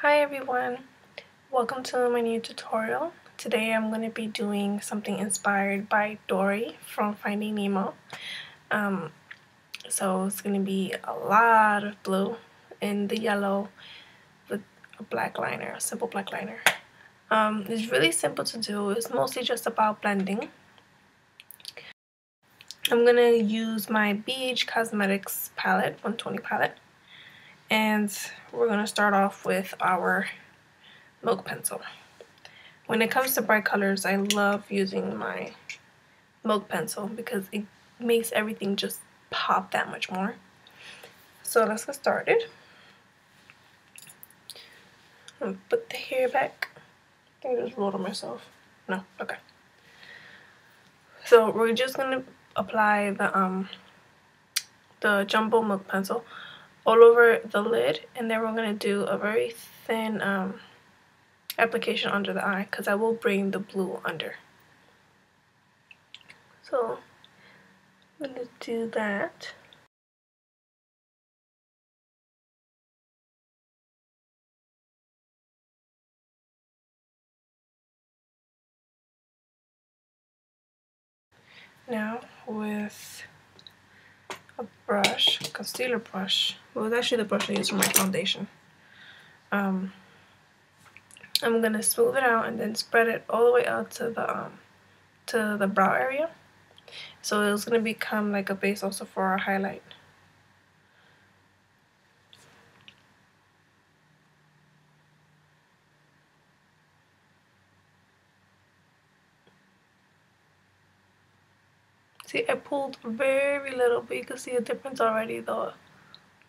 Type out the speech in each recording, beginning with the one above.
Hi everyone, welcome to my new tutorial. Today I'm going to be doing something inspired by Dory from Finding Nemo. So it's going to be a lot of blue and the yellow with a black liner, a simple black liner. It's really simple to do. It's mostly just about blending. I'm going to use my BH Cosmetics palette, 120 palette. And we're going to start off with our milk pencil. When it comes to bright colors, I love using my milk pencil because it makes everything just pop that much more. So let's get started. I'm put the hair back. I think I just rolled on myself. No, okay. So we're just gonna apply the jumbo milk pencil all over the lid, and then we're gonna do a very thin application under the eye because I will bring the blue under. So I'm gonna do that. Now with a brush, a concealer brush. Well, it's actually the brush I use for my foundation. I'm gonna smooth it out and then spread it all the way out to the brow area. So it's gonna become like a base also for our highlight. See, I pulled very little, but you can see a difference already, the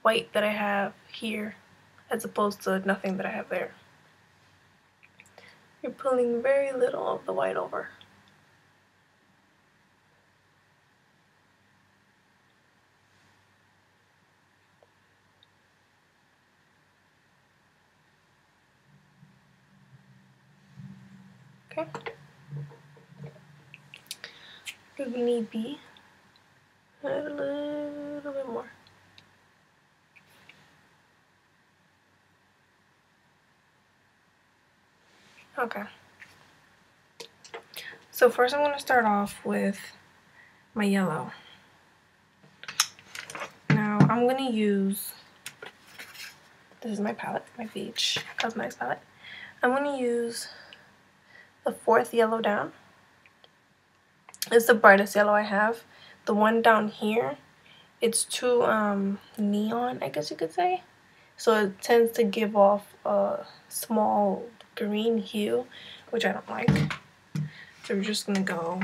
white that I have here as opposed to nothing that I have there. You're pulling very little of the white over. Okay. If need be, add a little bit more. Okay. So first I'm going to start off with my yellow. Now I'm going to use, this is my palette, my BH Cosmetics palette. I'm going to use the fourth yellow down. It's the brightest yellow I have. The one down here, it's too neon, I guess you could say. So it tends to give off a small green hue, which I don't like. So we're just going to go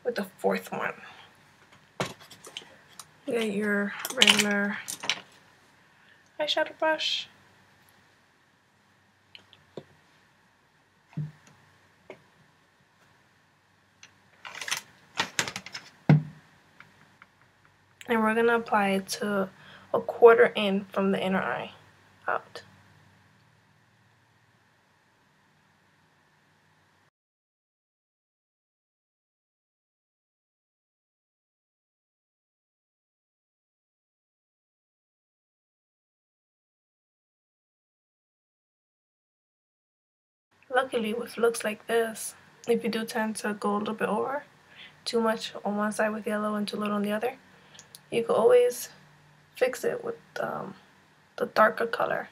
with the fourth one. Get your regular eyeshadow brush. And we're going to apply it to a quarter in from the inner eye out. Luckily, with looks like this, if you do tend to go a little bit over, too much on one side with yellow and too little on the other, you can always fix it with the darker color.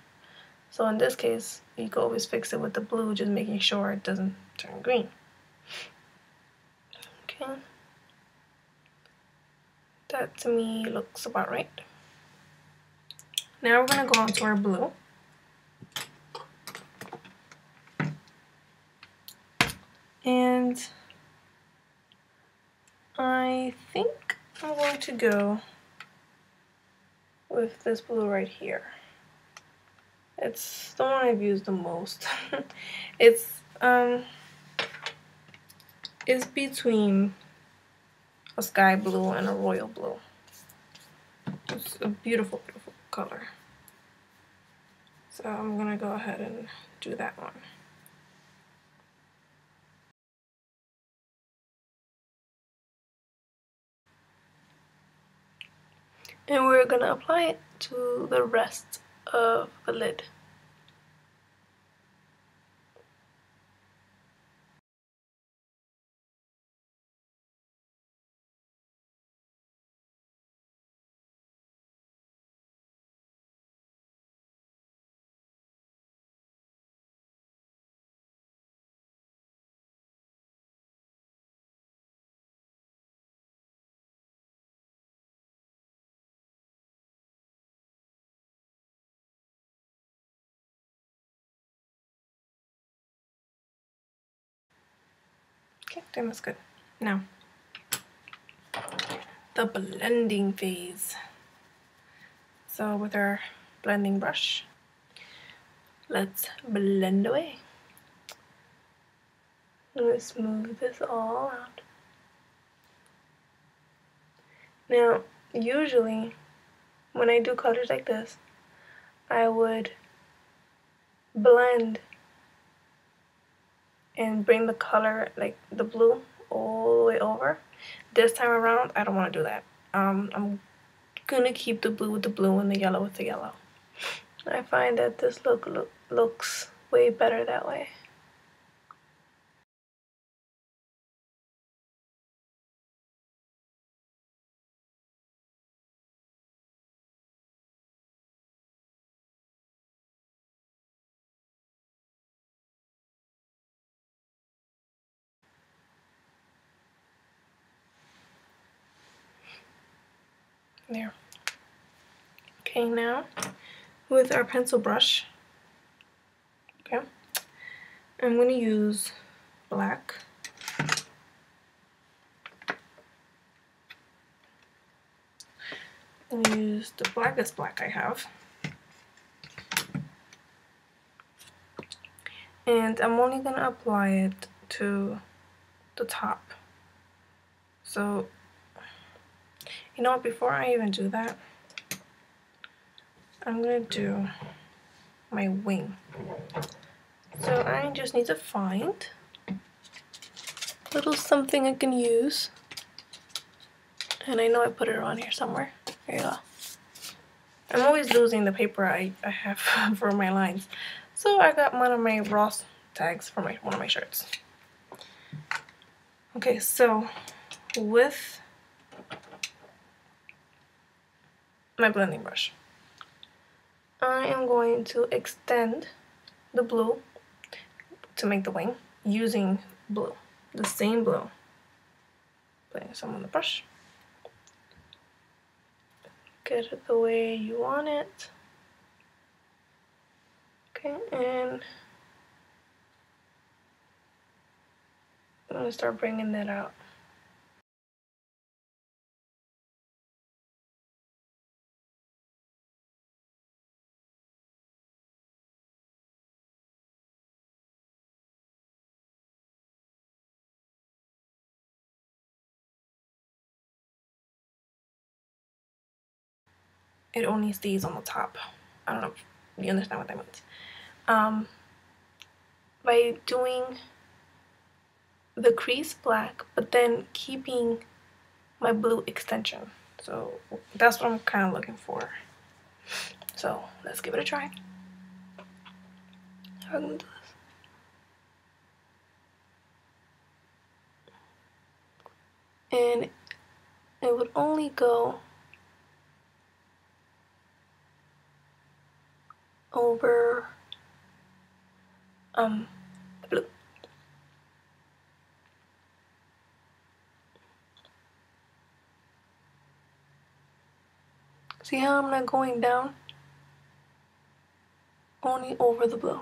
So in this case, you can always fix it with the blue, just making sure it doesn't turn green. Okay. That to me looks about right. Now we're going to go on to our blue. And I think I'm going to go with this blue right here. It's the one I've used the most. It's between a sky blue and a royal blue. It's a beautiful, beautiful color. So I'm gonna go ahead and do that one. And we're gonna apply it to the rest of the lid. Okay, then that's good. Now, the blending phase. So with our blending brush, let's blend away. I'm going to smooth this all out. Now, usually, when I do colors like this, I would blend and bring the color, like the blue, all the way over. This time around, I don't want to do that. I'm gonna keep the blue with the blue and the yellow with the yellow. I find that this looks way better that way. There. Okay, now with our pencil brush, okay, I'm gonna use black. I'm gonna use the blackest black I have. And I'm only gonna apply it to the top. So, you know what, before I even do that, I'm gonna do my wing. So I just need to find a little something I can use. And I know I put it on here somewhere. There you go. I'm always losing the paper I have for my lines. So I got one of my Ross tags for one of my shirts. Okay, so with my blending brush, I am going to extend the blue to make the wing using blue, the same blue. Putting some on the brush. Get it the way you want it. Okay, and I'm gonna start bringing that out. It only stays on the top. I don't know if you understand what that means. By doing the crease black, but then keeping my blue extension. So that's what I'm kind of looking for. So let's give it a try. How am I gonna do this? And it would only go over the blue. See how I'm not going down? Only over the blue.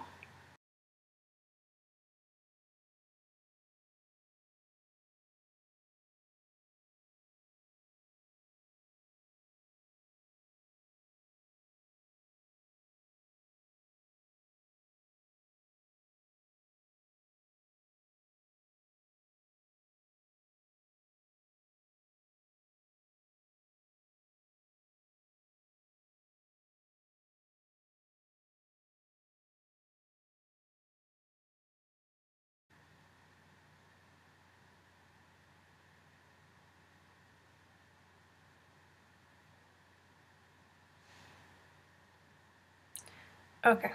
Okay.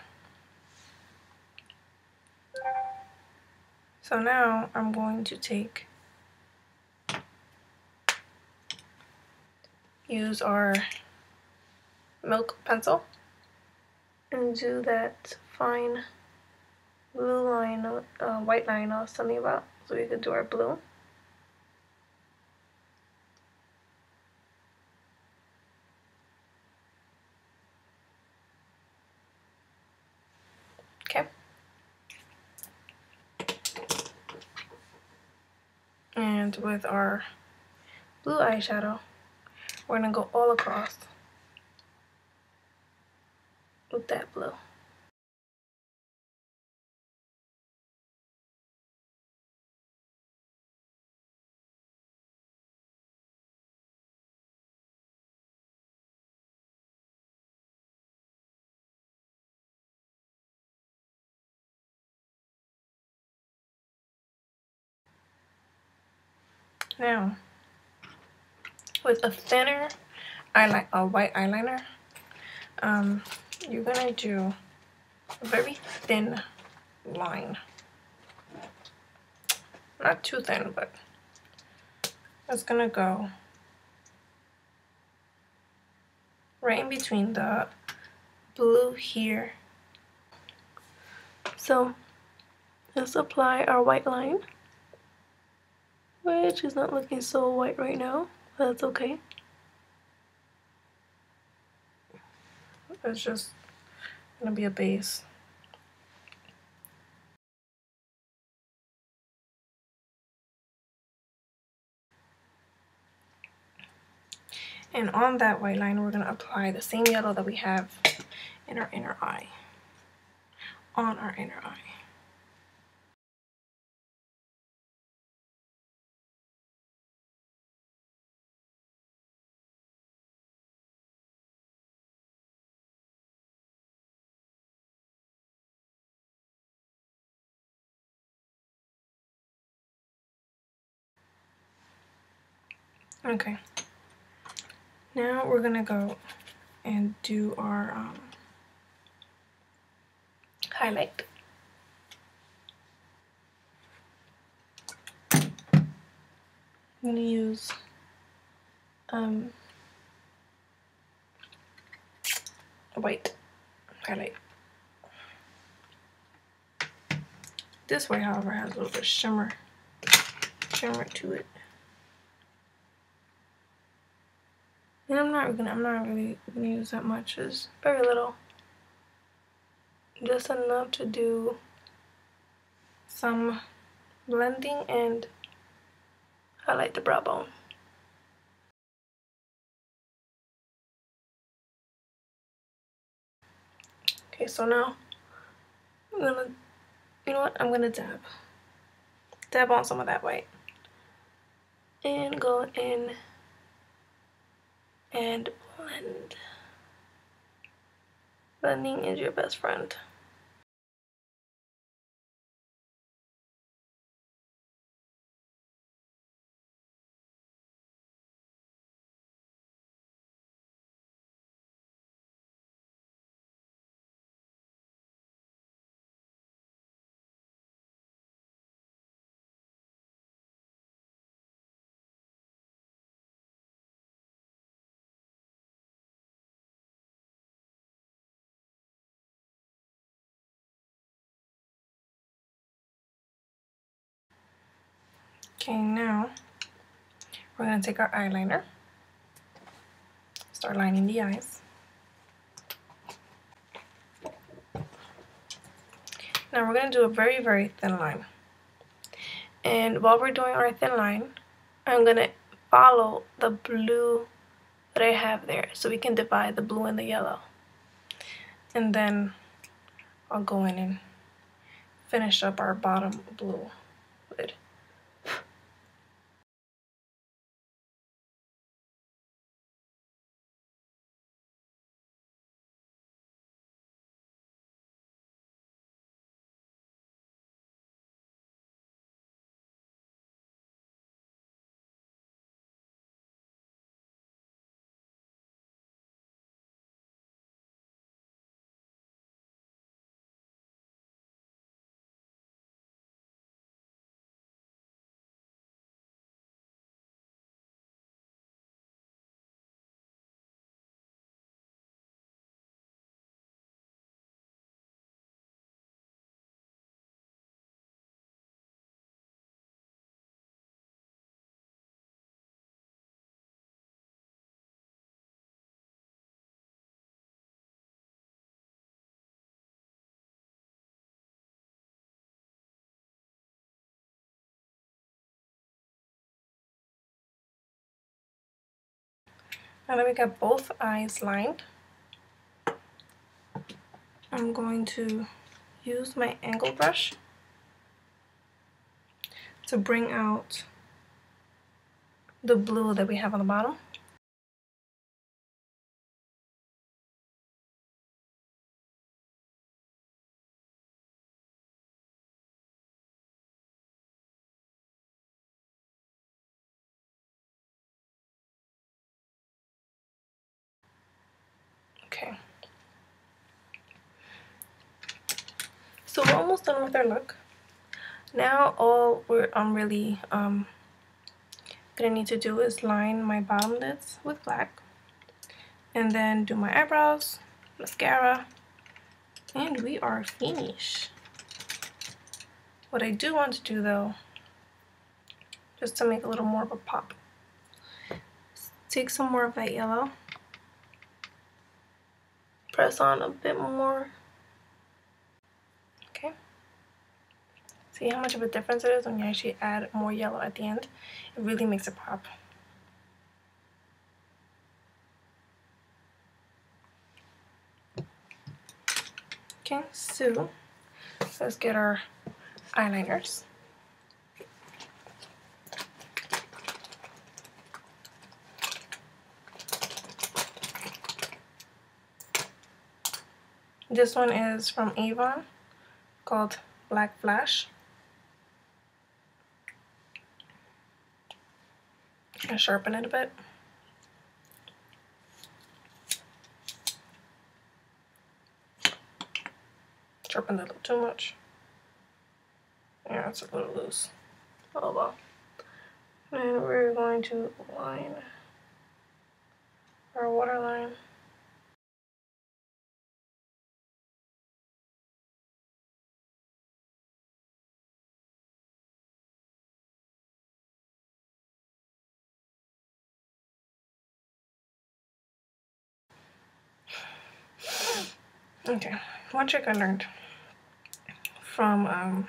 So now I'm going to use our milk pencil and do that fine blue line, white line I was telling you about. So we could do our blue. Okay. And with our blue eyeshadow, we're gonna go all across with that blue. Now, with a thinner a white eyeliner, you're gonna do a very thin line. Not too thin, but it's gonna go right in between the blue here. So let's apply our white line, which is not looking so white right now, but that's okay. It's just gonna be a base. And on that white line, we're gonna apply the same yellow that we have in our inner eye. On our inner eye. Okay. Now we're gonna go and do our highlight. I'm gonna use a white highlight. This way, however, has a little bit of shimmer to it. And I'm not really gonna use that much. It's very little. Just enough to do some blending and highlight the brow bone. Okay, so now I'm gonna, you know what? I'm gonna dab on some of that white and go in and blend. Blending is your best friend. Okay, now we're gonna take our eyeliner, start lining the eyes. Now we're gonna do a very, very thin line. And while we're doing our thin line, I'm gonna follow the blue that I have there so we can divide the blue and the yellow. And then I'll go in and finish up our bottom blue lid. Now that we got both eyes lined, I'm going to use my angle brush to bring out the blue that we have on the bottom. Okay. So we're almost done with our look. Now all I'm really gonna need to do is line my bottom lids with black, and then do my eyebrows, mascara, and we are finished. What I do want to do though, just to make a little more of a pop, take some more of that yellow, press on a bit more. Okay. See how much of a difference it is when you actually add more yellow at the end? It really makes it pop. Okay, so let's get our eyeliners. This one is from Avon, called Black Flash. I sharpen it a bit. Sharpened it a little too much. Yeah, it's a little loose. Oh well. And we're going to line our waterline. Okay, one trick I learned from a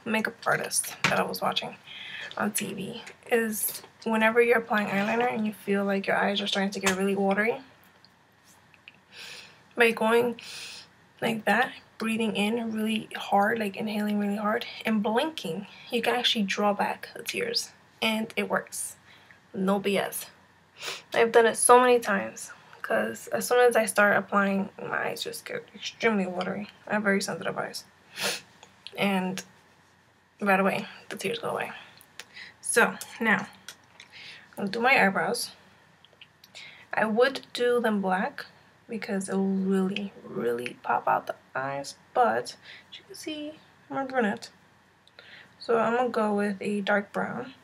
makeup artist that I was watching on TV is whenever you're applying eyeliner and you feel like your eyes are starting to get really watery, by going like that, breathing in really hard, like inhaling really hard, and blinking, you can actually draw back the tears, and it works. No BS. I've done it so many times because as soon as I start applying, my eyes just get extremely watery. I have very sensitive eyes, and right away the tears go away. So now I'll do my eyebrows. I would do them black because it will really, really pop out the eyes, but as you can see, I'm a brunette. So I'm gonna go with a dark brown.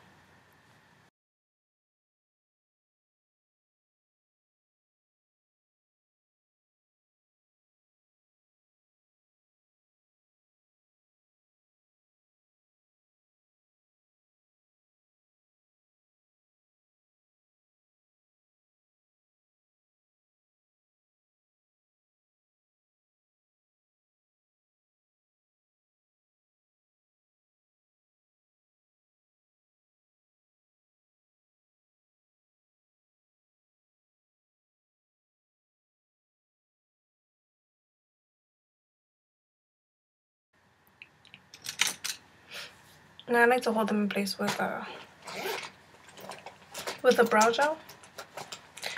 And I like to hold them in place with a brow gel.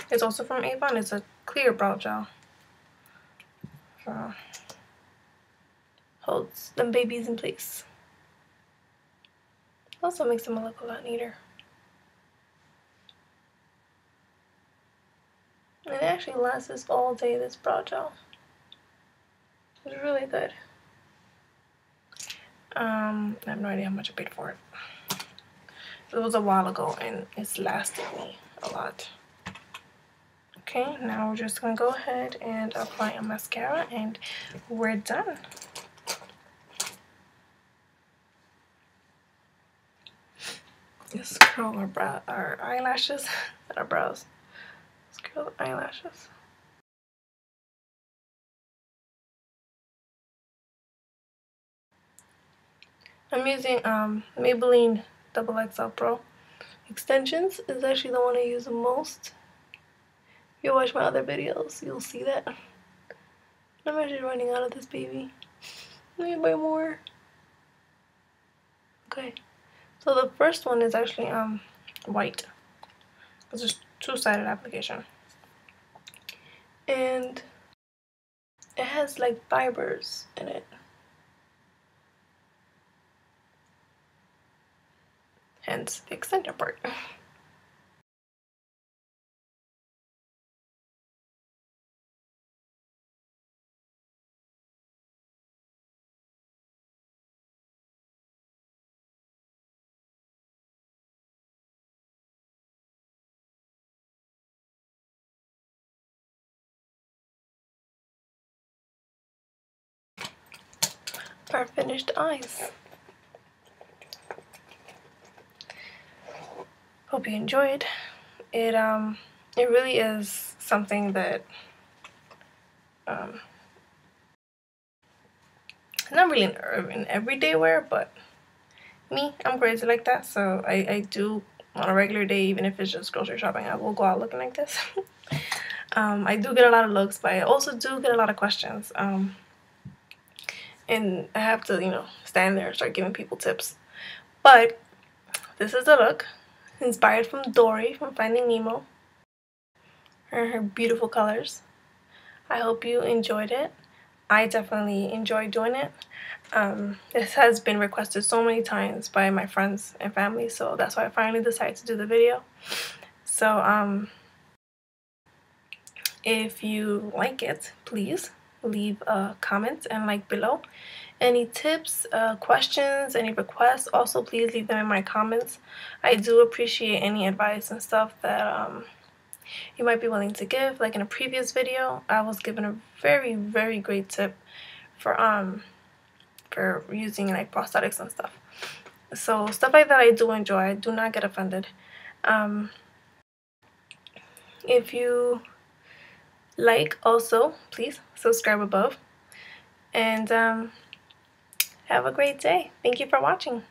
It's also from Avon. It's a clear brow gel. So holds them babies in place. Also makes them look a lot neater. And it actually lasts all day, this brow gel. It's really good. I have no idea how much I paid for it. It was a while ago and it's lasted me a lot. Okay, now we're just gonna go ahead and apply a mascara and we're done. Let's curl our eyelashes, not our brows. Let's curl the eyelashes. I'm using Maybelline Double XL Pro. Extensions is actually the one I use the most. If you watch my other videos, you'll see that. I'm actually running out of this baby. Let me buy more. Okay, so the first one is actually white. It's just two-sided application, and it has like fibers in it. Hence the extension part. Our finished eyes. Hope you enjoyed. It really is something that not really an everyday wear, but I'm crazy like that, so I do on a regular day, even if it's just grocery shopping, I will go out looking like this. I do get a lot of looks, but I also do get a lot of questions. And I have to, stand there and start giving people tips. But this is the look, inspired from Dory from Finding Nemo. Her beautiful colors. I hope you enjoyed it. I definitely enjoyed doing it. This has been requested so many times by my friends and family, so that's why I finally decided to do the video. So if you like it, please leave a comment and like below. Any tips, questions, any requests, also please leave them in my comments. I do appreciate any advice and stuff that you might be willing to give. Like in a previous video, I was given a very, very great tip for using like prosthetics and stuff. So stuff like that I do enjoy. I do not get offended. If you like, also please subscribe above, and have a great day. Thank you for watching.